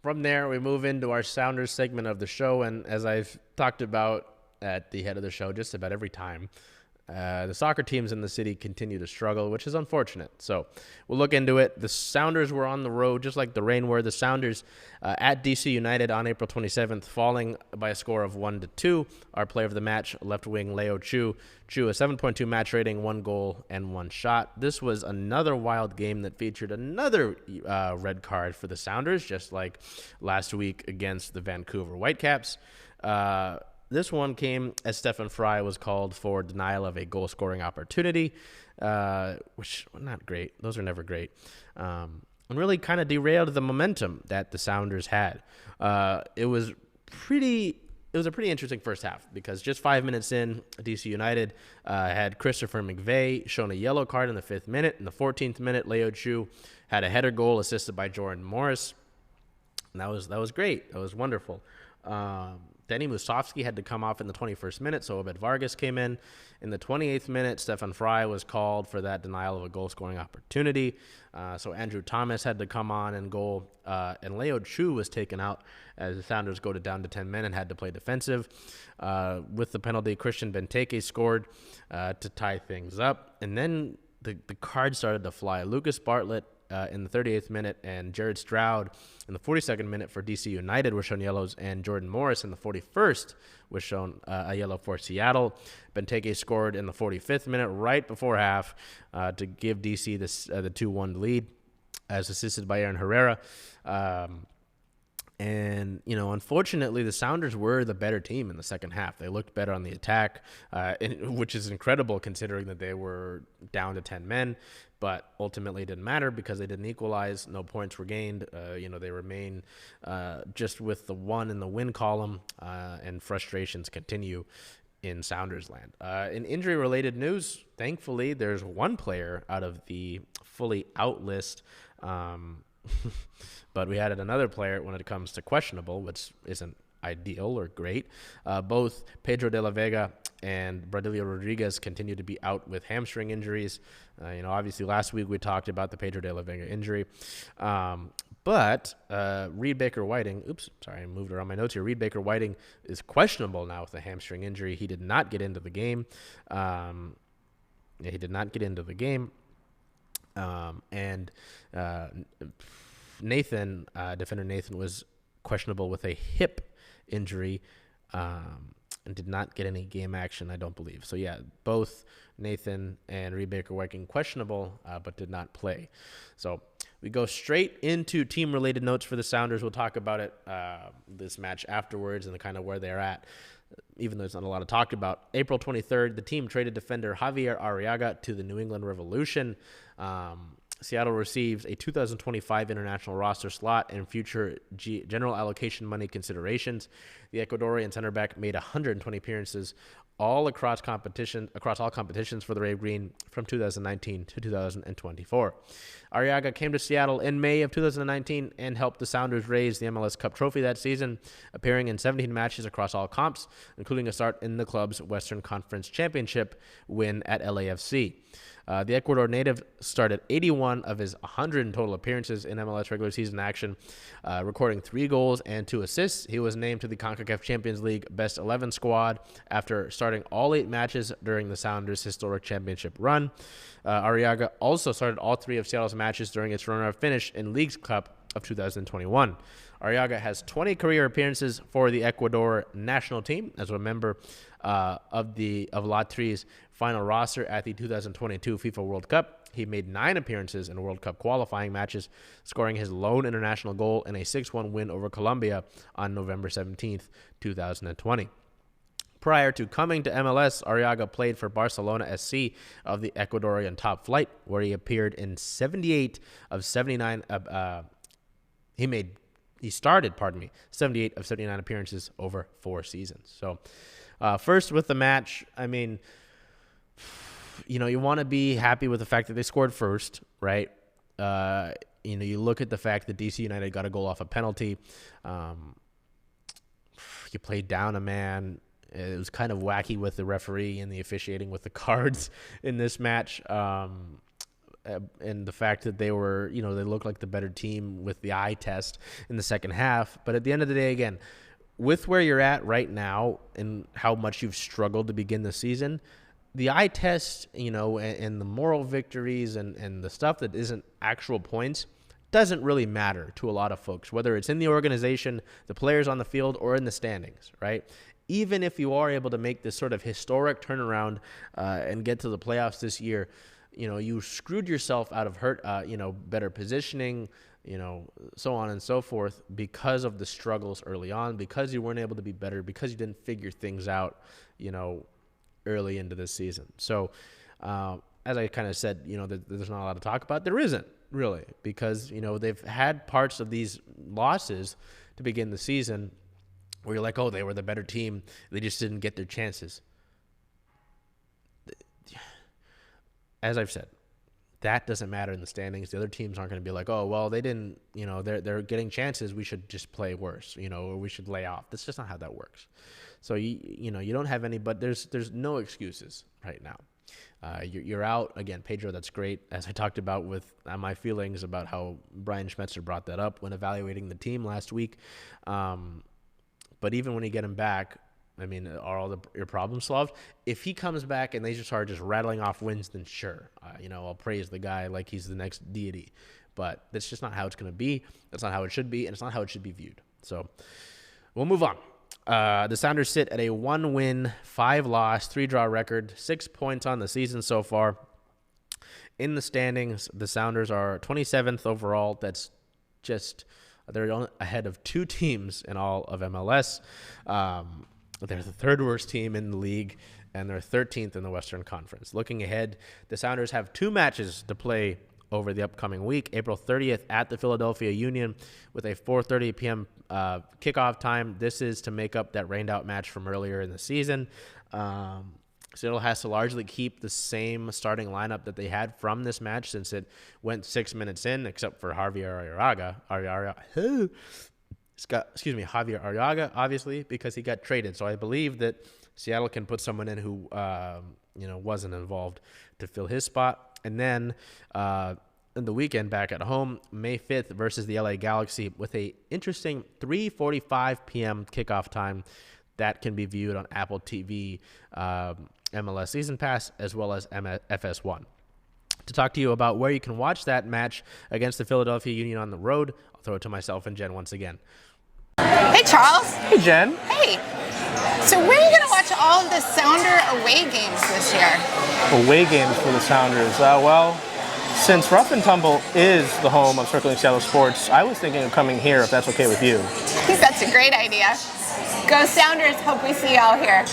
From there, we move into our Sounders segment of the show. And as I've talked about at the head of the show just about every time, the soccer teams in the city continue to struggle, which is unfortunate. So we'll look into it. The Sounders were on the road, just like the Reign were. The Sounders at DC United on April 27th, falling by a score of 1-2. Our player of the match, left wing Leo Chu. Chu, a 7.2 match rating, 1 goal and 1 shot. This was another wild game that featured another red card for the Sounders, just like last week against the Vancouver Whitecaps. This one came as Stefan Fry was called for denial of a goal-scoring opportunity, which not great. Those are never great. And really kind of derailed the momentum that the Sounders had. It was a pretty interesting first half because just 5 minutes in, DC United had Christopher McVeigh shown a yellow card in the 5th minute. In the 14th minute, Leo Chu had a header goal assisted by Jordan Morris. And that was great. That was wonderful. Denny Musovski had to come off in the 21st minute, so Obed Vargas came in. In the 28th minute, Stefan Fry was called for that denial of a goal-scoring opportunity. So Andrew Thomas had to come on and goal, and Leo Chu was taken out as the Sounders go down to 10 men and had to play defensive. With the penalty, Christian Benteke scored to tie things up. And then the cards started to fly. Lucas Bartlett in the 38th minute and Jared Stroud in the 42nd minute for DC United were shown yellows, and Jordan Morris in the 41st was shown a yellow for Seattle. Benteke scored in the 45th minute right before half to give DC the 2-1 lead, as assisted by Aaron Herrera. And, unfortunately, the Sounders were the better team in the second half. They looked better on the attack, which is incredible considering that they were down to 10 men. But ultimately, it didn't matter because they didn't equalize. No points were gained. They remain just with the 1 in the win column, and frustrations continue in Sounders land. In injury-related news, thankfully, there's one player out of the fully out list. But we added another player when it comes to questionable, which isn't ideal or great. Both Pedro de la Vega and Bradilio Rodriguez continue to be out with hamstring injuries. Obviously last week we talked about the Pedro de la Vega injury. But Reed Baker-Whiting, I moved around my notes here. Reed Baker-Whiting is questionable now with a hamstring injury. He did not get into the game. And Nathan, defender Nathan, was questionable with a hip injury and did not get any game action, I don't believe. So, yeah, both Nathan and Reed Baker-Whiting questionable, but did not play. So we go straight into team-related notes for the Sounders. We'll talk about it, this match afterwards and the kind of where they're at, even though there's not a lot to talk about. April 23rd, the team traded defender Xavier Arreaga to the New England Revolution. Seattle receives a 2025 international roster slot and future general allocation money considerations. The Ecuadorian center back made 120 appearances across all competitions for the Red Green from 2019 to 2024. Arreaga came to Seattle in May of 2019 and helped the Sounders raise the MLS Cup trophy that season, appearing in 17 matches across all comps, including a start in the club's Western Conference Championship win at LAFC. The Ecuador native started 81 of his 100 in total appearances in MLS regular season action, recording 3 goals and 2 assists. He was named to the CONCACAF Champions League Best 11 squad after starting all 8 matches during the Sounders' historic championship run. Arreaga also started all 3 of Seattle's matches during its runner-up finish in Leagues Cup of 2021. Arreaga has 20 career appearances for the Ecuador national team as a member of La Tri's final roster at the 2022 FIFA World Cup. He made 9 appearances in World Cup qualifying matches, scoring his lone international goal in a 6-1 win over Colombia on November 17th, 2020. Prior to coming to MLS, Arreaga played for Barcelona SC of the Ecuadorian top flight, where he appeared in 78 of 79. He started 78 of 79 appearances over 4 seasons. So, first with the match, I mean, you want to be happy with the fact that they scored first, right? You look at the fact that DC United got a goal off a penalty. You played down a man. It was kind of wacky with the referee and the officiating with the cards in this match. and the fact that they were, they looked like the better team with the eye test in the second half. But at the end of the day, again, with where you're at right now and how much you've struggled to begin the season, the eye test, and the moral victories and the stuff that isn't actual points doesn't really matter to a lot of folks, whether it's in the organization, the players on the field, or in the standings, right? Even if you are able to make this sort of historic turnaround and get to the playoffs this year, you screwed yourself out of better positioning, so on and so forth, because of the struggles early on, because you weren't able to be better, because you didn't figure things out, early into this season. So, as I kind of said, there's not a lot to talk about. There isn't really, because, they've had parts of these losses to begin the season where you're like, oh, they were the better team. They just didn't get their chances. As I've said, that doesn't matter in the standings. The other teams aren't going to be like, oh, well, they didn't, they're getting chances. We should just play worse, or we should lay off. That's just not how that works. So, you don't have any, but there's no excuses right now. You're out. Again, Pedro, that's great. As I talked about with my feelings about how Brian Schmetzer brought that up when evaluating the team last week. But even when you get him back, I mean, are all your problems solved? If he comes back and they just are just rattling off wins, then sure. I'll praise the guy like he's the next deity. But that's just not how it's going to be. That's not how it should be, and it's not how it should be viewed. So we'll move on. The Sounders sit at a 1-win, 5-loss, 3-draw record, 6 points on the season so far. In the standings, the Sounders are 27th overall. That's just, they're ahead of 2 teams in all of MLS. They're the 3rd worst team in the league, and they're 13th in the Western Conference. Looking ahead, the Sounders have 2 matches to play over the upcoming week. April 30th at the Philadelphia Union with a 4:30 p.m. Kickoff time. This is to make up that rained-out match from earlier in the season. Seattle has to largely keep the same starting lineup that they had from this match since it went 6 minutes in, except for Xavier Arreaga, obviously, because he got traded. So I believe that Seattle can put someone in who, wasn't involved to fill his spot. And then in the weekend back at home, May 5th versus the LA Galaxy with a interesting 3:45 p.m. kickoff time that can be viewed on Apple TV, MLS Season Pass, as well as FS1. To talk to you about where you can watch that match against the Philadelphia Union on the road, I'll throw it to myself and Jen once again. Hey, Charles. Hey, Jen. Hey. So where are you going to watch all of the Sounder away games this year? Away games for the Sounders. Since Rough and Tumble is the home of Circling Seattle Sports, I was thinking of coming here, if that's okay with you. I think that's a great idea. Go Sounders. Hope we see y'all here.